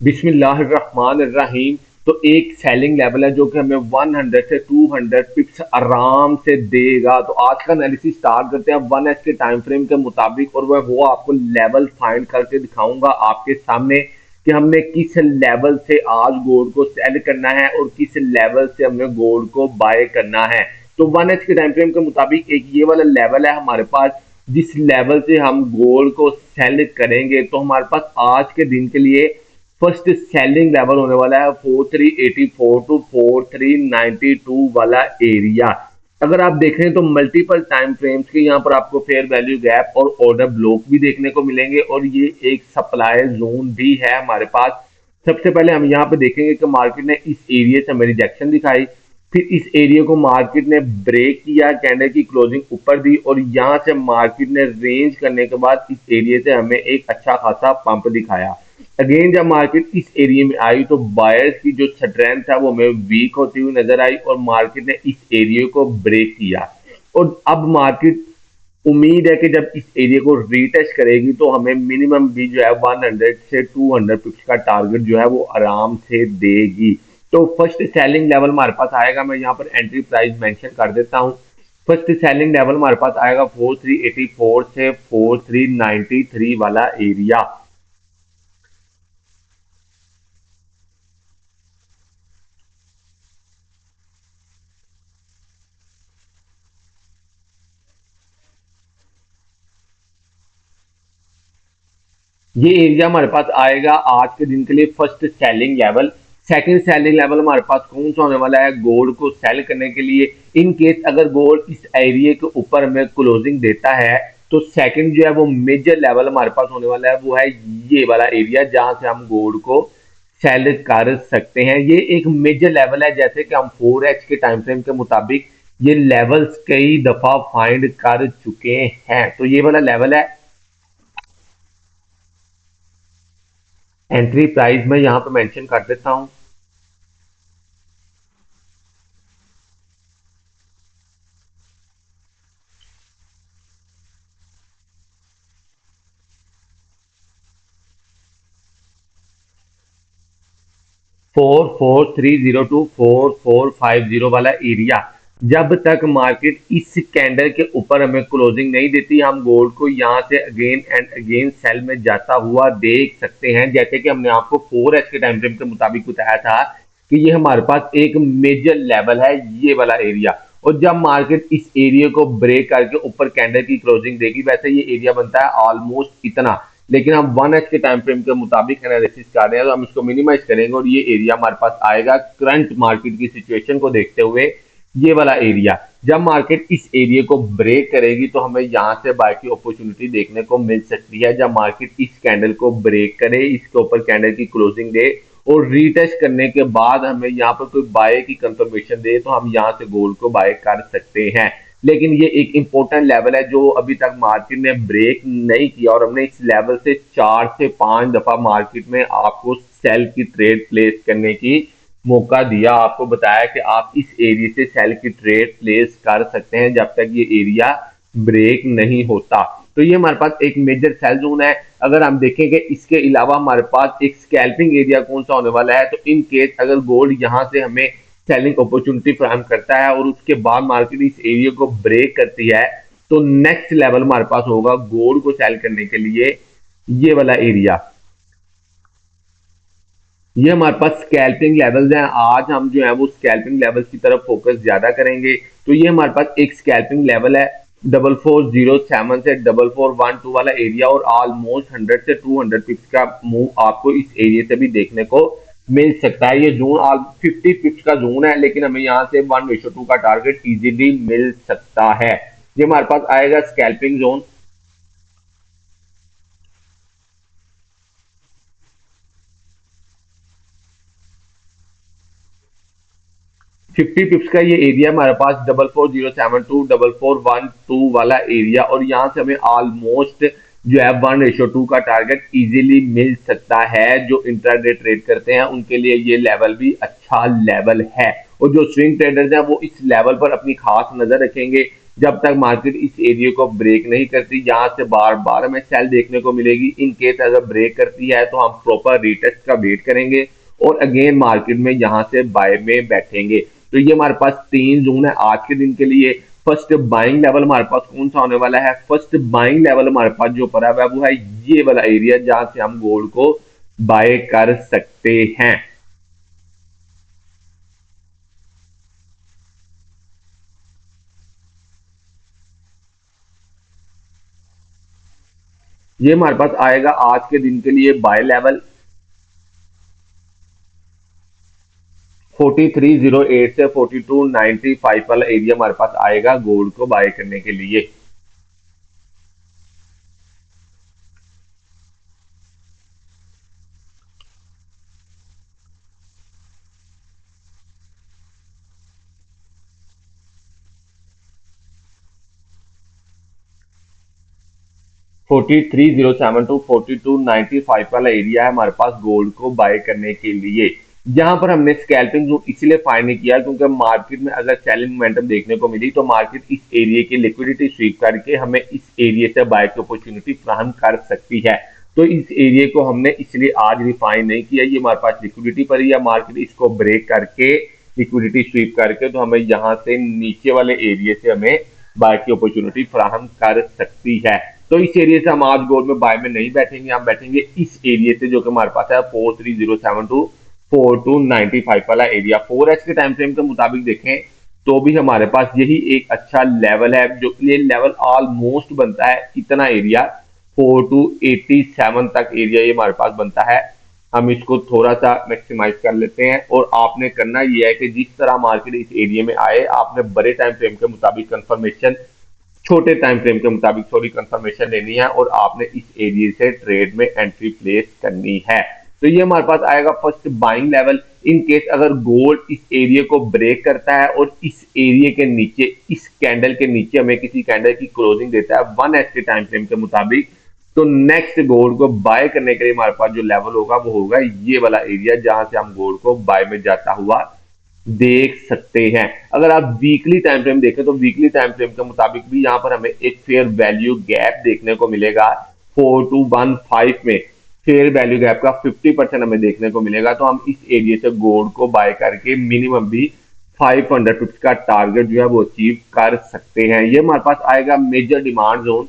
बिस्मिल्लाहिर्रहमानिर्रहीम। तो एक सेलिंग लेवल है जो कि हमें 100 से 200 पिप्स आराम से देगा। तो आज का एनालिसिस स्टार्ट करते हैं 1 एच के टाइम फ्रेम के मुताबिक, और वह वो आपको लेवल फाइंड करके दिखाऊंगा आपके सामने कि हमने किस लेवल से आज गोल्ड को सेल करना है और किस लेवल से हमने गोल्ड को बाय करना है। तो 1 एच के टाइम फ्रेम के मुताबिक एक ये वाला लेवल है हमारे पास, जिस लेवल से हम गोल्ड को सेल करेंगे तो हमारे पास आज के दिन के लिए फर्स्ट सेलिंग लेवल होने वाला है 4384 टू 4392 वाला एरिया। अगर आप देखें तो मल्टीपल टाइम फ्रेम्स के यहाँ पर आपको फेयर वैल्यू गैप और ऑर्डर ब्लॉक भी देखने को मिलेंगे, और ये एक सप्लाई जोन भी है हमारे पास। सबसे पहले हम यहाँ पे देखेंगे कि मार्केट ने इस एरिया से हमें रिजेक्शन दिखाई, फिर इस एरिया को मार्केट ने ब्रेक किया, कैंडल की क्लोजिंग ऊपर दी, और यहाँ से मार्केट ने रेंज करने के बाद इस एरिया से हमें एक अच्छा खासा पंप दिखाया। अगेन जब मार्केट इस एरिया में आई तो बायर्स की जो स्ट्रेंथ है वो हमें वीक होती हुई नजर आई, और मार्केट ने इस एरिया को ब्रेक किया। और अब मार्केट उम्मीद है कि जब इस एरिया को रीटेस्ट करेगी तो हमें मिनिमम भी जो है 100 से 200 पिप्स का टारगेट जो है वो आराम से देगी। तो फर्स्ट सेलिंग लेवल हमारे पास आएगा, मैं यहाँ पर एंट्री प्राइस मेंशन कर देता हूँ। फर्स्ट सेलिंग लेवल हमारे पास आएगा 4384 से 4393 वाला एरिया। ये एरिया हमारे पास आएगा आज के दिन के लिए first selling level. Second selling level हमारे पास कौन सा होने वाला है गोल्ड को सेल करने के लिए? इन केस अगर गोल्ड इस एरिया के ऊपर हमें क्लोजिंग देता है तो सेकंड जो है वो मेजर लेवल हमारे पास होने वाला है, वो है ये वाला एरिया जहां से हम गोल्ड को सेल कर सकते हैं। ये एक मेजर लेवल है, जैसे कि हम 4 एच के टाइम फ्रेम के मुताबिक ये लेवल्स कई दफा फाइंड कर चुके हैं। तो ये वाला लेवल है। एंट्री प्राइस मैं यहाँ पे मेंशन कर देता हूँ। 4430 टू 4450 वाला एरिया। जब तक मार्केट इस कैंडल के ऊपर हमें क्लोजिंग नहीं देती हम गोल्ड को यहाँ से अगेन एंड अगेन सेल में जाता हुआ देख सकते हैं। जैसे कि हमने आपको 4 एच के टाइम फ्रेम के मुताबिक बताया था कि ये हमारे पास एक मेजर लेवल है, ये वाला एरिया। और जब मार्केट इस एरिया को ब्रेक करके ऊपर कैंडल की क्लोजिंग देगी, वैसे ये एरिया बनता है ऑलमोस्ट इतना, लेकिन हम 1 एच के टाइम फ्रेम के मुताबिक एनालिसिस कर रहे हैं तो हम इसको मिनिमाइज करेंगे और ये एरिया हमारे पास आएगा करंट मार्केट की सिचुएशन को देखते हुए ये वाला एरिया। जब मार्केट इस एरिया को ब्रेक करेगी तो हमें यहाँ से बाय की अपॉर्चुनिटी देखने को मिल सकती है। जब मार्केट इस कैंडल को ब्रेक करे, इसके ऊपर कैंडल की क्लोजिंग दे और रीटेस्ट करने के बाद हमें यहाँ पर कोई बाय की कंफर्मेशन दे तो हम यहाँ से गोल्ड को बाय कर सकते हैं। लेकिन ये एक इंपॉर्टेंट लेवल है जो अभी तक मार्केट ने ब्रेक नहीं किया, और हमने इस लेवल से 4 से 5 दफा मार्केट में आपको सेल की ट्रेड प्लेस करने की मौका दिया। आपको बताया कि आप इस एरिया से सेल की ट्रेड प्लेस कर सकते हैं जब तक ये एरिया ब्रेक नहीं होता। तो ये हमारे पास एक मेजर सेल जोन है। अगर हम देखेंगे इसके अलावा हमारे पास एक स्कैल्पिंग एरिया कौन सा होने वाला है, तो इन केस अगर गोल्ड यहाँ से हमें सेलिंग अपॉर्चुनिटी फराहम करता है और उसके बाद मार्केट इस एरिया को ब्रेक करती है तो नेक्स्ट लेवल हमारे पास होगा गोल्ड को सेल करने के लिए ये वाला एरिया। ये हमारे पास स्कैल्पिंग लेवल्स हैं। आज हम जो है वो स्कैल्पिंग लेवल्स की तरफ फोकस ज्यादा करेंगे। तो ये हमारे पास एक स्कैल्पिंग लेवल है 4407 से 4412 वाला एरिया, और ऑलमोस्ट 100 से 200 पिप्स का मूव आपको इस एरिया से भी देखने को मिल सकता है। ये जोन ऑल 50 पिप्स का जोन है, लेकिन हमें यहाँ से 1:2 का टारगेट इजीली मिल सकता है। ये हमारे पास आएगा स्कैल्पिंग जोन। 50 पिप्स का ये एरिया हमारे पास 4407 टू 4412 वाला एरिया, और यहाँ से हमें ऑलमोस्ट जो है 1:2 का टारगेट इजीली मिल सकता है। जो इंट्राडे ट्रेड करते हैं उनके लिए ये लेवल भी अच्छा लेवल है, और जो स्विंग ट्रेडर्स हैं वो इस लेवल पर अपनी खास नजर रखेंगे। जब तक मार्केट इस एरिया को ब्रेक नहीं करती, यहाँ से बार बार हमें सेल देखने को मिलेगी। इन केस अगर ब्रेक करती है तो हम प्रॉपर रिटेस्ट का वेट करेंगे और अगेन मार्केट में यहाँ से बाय में बैठेंगे। तो ये हमारे पास 3 जोन है आज के दिन के लिए। फर्स्ट बाइंग लेवल हमारे पास कौन सा होने वाला है? फर्स्ट बाइंग लेवल हमारे पास जो पड़ा हुआ है वो है ये वाला एरिया, जहां से हम गोल्ड को बाय कर सकते हैं। ये हमारे पास आएगा आज के दिन के लिए बाय लेवल 4308 से 4295 वाला एरिया हमारे पास आएगा गोल्ड को बाय करने के लिए। 4307 टू 4295 वाला एरिया है हमारे पास गोल्ड को बाय करने के लिए। यहाँ पर हमने स्कैल्पिंग जोन इसलिए फाइंड नहीं किया क्योंकि मार्केट में अगर सेलिंग मोमेंटम देखने को मिली तो मार्केट इस एरिया की लिक्विडिटी स्वीप करके हमें इस एरिया से बाय की अपॉर्चुनिटी फ्राहम कर सकती है। तो इस एरिया को हमने इसलिए आज रिफाइन नहीं किया। ये हमारे पास लिक्विडिटी पर ही है, मार्केट इसको ब्रेक करके लिक्विडिटी स्वीप करके तो हमें यहाँ से नीचे वाले एरिया से हमें बाय की अपॉर्चुनिटी फ्राहम कर सकती है। तो इस एरिया से हम आज गोल्ड में बाय में नहीं बैठेंगे, हम बैठेंगे इस एरिया से जो कि हमारे पास है 4307 टू 4295 वाला एरिया। 4x के टाइम फ्रेम के मुताबिक देखें तो भी हमारे पास यही एक अच्छा लेवल है, जो ये लेवल ऑलमोस्ट बनता है इतना एरिया 4287 तक एरिया ये हमारे पास बनता है। हम इसको थोड़ा सा मैक्सिमाइज कर लेते हैं और आपने करना यह है कि जिस तरह मार्केट इस एरिया में आए आपने बड़े टाइम फ्रेम के मुताबिक कंफर्मेशन, छोटे टाइम फ्रेम के मुताबिक सॉरी कंफर्मेशन लेनी है और आपने इस एरिया से ट्रेड में एंट्री प्लेस करनी है। तो ये हमारे पास आएगा first buying level. In case अगर गोल्ड इस एरिया को ब्रेक करता है और इस एरिया के नीचे, इस कैंडल के नीचे हमें किसी कैंडल की क्लोजिंग देता है 1 के टाइम फ्रेम के मुताबिक, तो नेक्स्ट गोल्ड को बाय करने के लिए हमारे पास जो लेवल होगा वो होगा ये वाला एरिया, जहां से हम गोल्ड को बाय में जाता हुआ देख सकते हैं। अगर आप वीकली टाइम फ्रेम देखें तो वीकली टाइम फ्रेम के मुताबिक भी यहाँ पर हमें एक फेयर वैल्यू गैप देखने को मिलेगा 4215 में। फेयर वैल्यू गैप का 50% हमें देखने को मिलेगा। तो हम इस एरिया से गोल्ड को बाय करके मिनिमम भी 500 पिप्स का टारगेट जो है वो अचीव कर सकते हैं। ये हमारे पास आएगा मेजर डिमांड जोन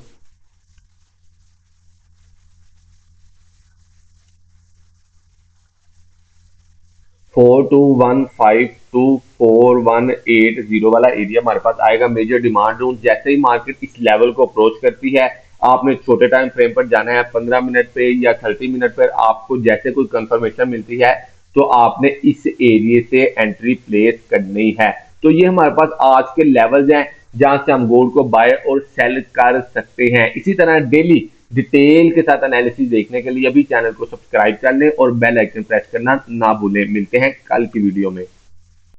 4215 टू 4180 वाला एरिया हमारे पास आएगा मेजर डिमांड जोन। जैसे ही मार्केट इस लेवल को अप्रोच करती है आपने छोटे टाइम फ्रेम पर जाना है, 15 मिनट पे या 30 मिनट पर आपको जैसे कोई कंफर्मेशन मिलती है तो आपने इस एरिया से एंट्री प्लेस करनी है। तो ये हमारे पास आज के लेवल्स हैं जहां से हम गोल्ड को बाय और सेल कर सकते हैं। इसी तरह डेली डिटेल के साथ एनालिसिस देखने के लिए अभी चैनल को सब्सक्राइब कर लें और बेल आइकन प्रेस करना ना भूलें। मिलते हैं कल की वीडियो में।